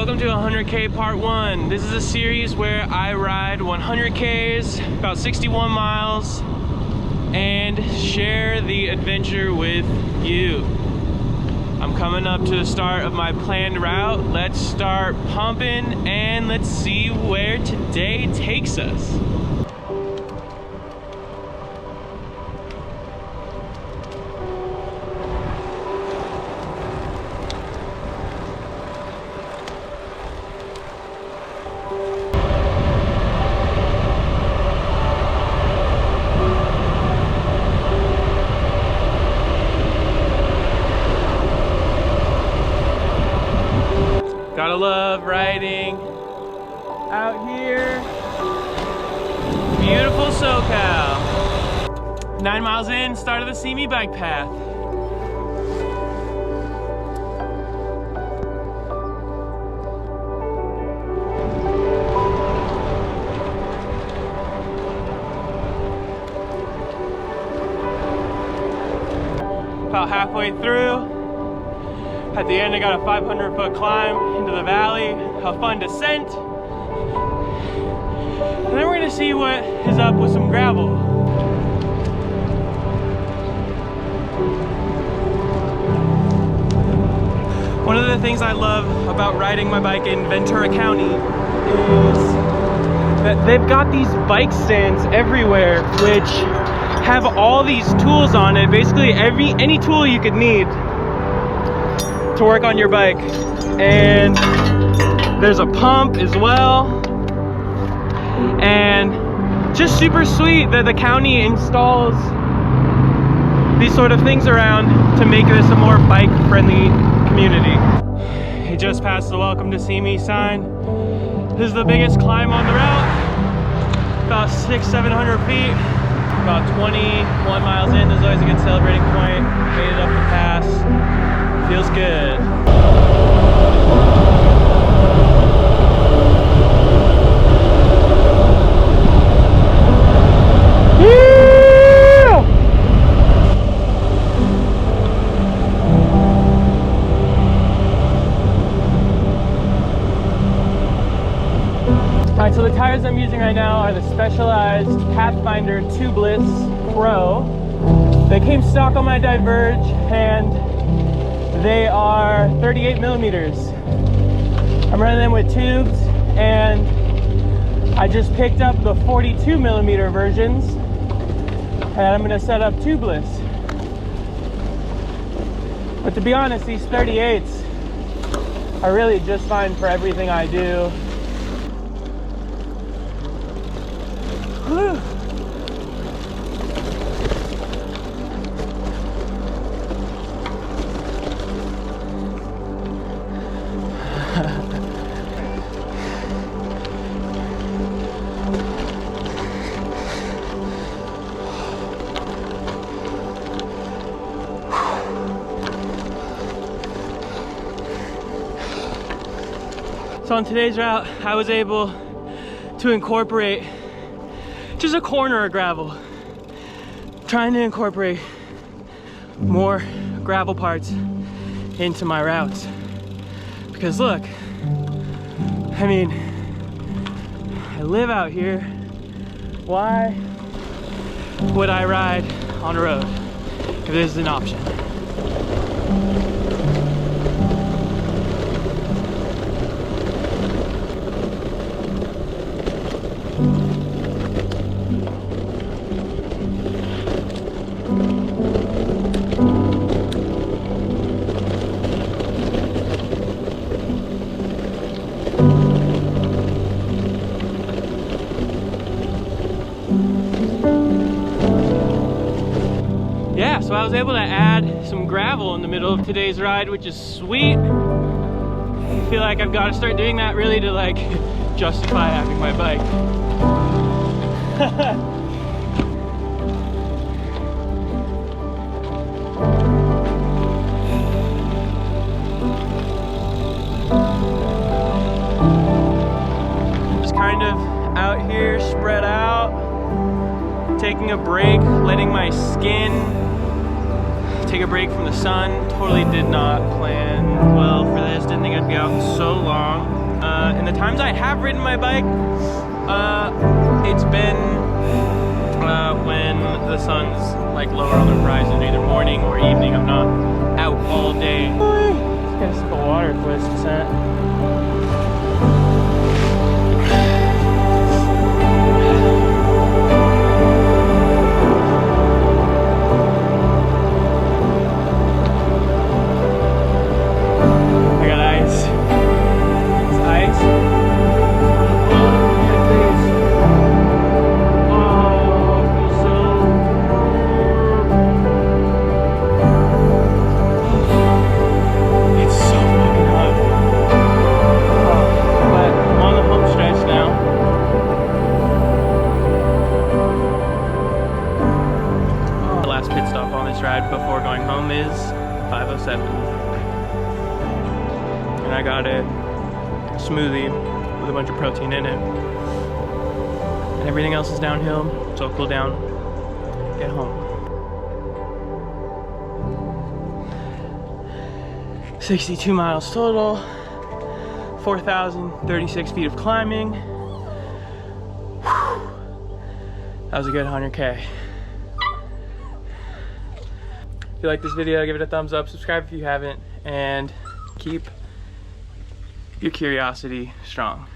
Welcome to 100K Part 1. This is a series where I ride 100Ks, about 61 miles, and share the adventure with you. I'm coming up to the start of my planned route. Let's start pumping and let's see where today takes us. Gotta love riding out here. Beautiful SoCal. 9 miles in, start of the Simi Bike Path. About halfway through. At the end, I got a 500-foot climb into the valley, a fun descent. And then we're gonna see what is up with some gravel. One of the things I love about riding my bike in Ventura County is that they've got these bike stands everywhere, which have all these tools on it. Basically, any tool you could need to work on your bike. And there's a pump as well, and just super sweet that the county installs these sort of things around to make this a more bike friendly community. It just passed the welcome to Simi sign. This is the biggest climb on the route, about 600-700 feet, about 21 miles in. There's always a good celebrating point. Made it up the pass. Feels good. Yeah! Alright, so the tires I'm using right now are the Specialized Pathfinder Tubeless Pro. They came stock on my Diverge, and they are 38 millimeters. I'm running them with tubes, and I just picked up the 42 millimeter versions, and I'm gonna set up tubeless. But to be honest, these 38s are really just fine for everything I do. Whew. So on today's route, I was able to incorporate just a corner of gravel. Trying to incorporate more gravel parts into my routes. Because look, I mean, I live out here. Why would I ride on a road if this is an option? Yeah, so I was able to add some gravel in the middle of today's ride, which is sweet. I feel like I've got to start doing that really to like justify having my bike. Just kind of out here, spread out, taking a break, letting my skin take a break from the sun. Totally did not plan well for this, didn't think I'd be out so long. And the times I have ridden my bike, it's been when the sun's like lower on the horizon, either morning or evening. I'm not out all day. Just got a sip of water for this descent. Before going home is 5:07, and I got a smoothie with a bunch of protein in it, and everything else is downhill, so I'll cool down, get home. 62 miles total, 4,036 feet of climbing. Whew. That was a good 100K. If you like this video, give it a thumbs up, subscribe if you haven't, and keep your curiosity strong.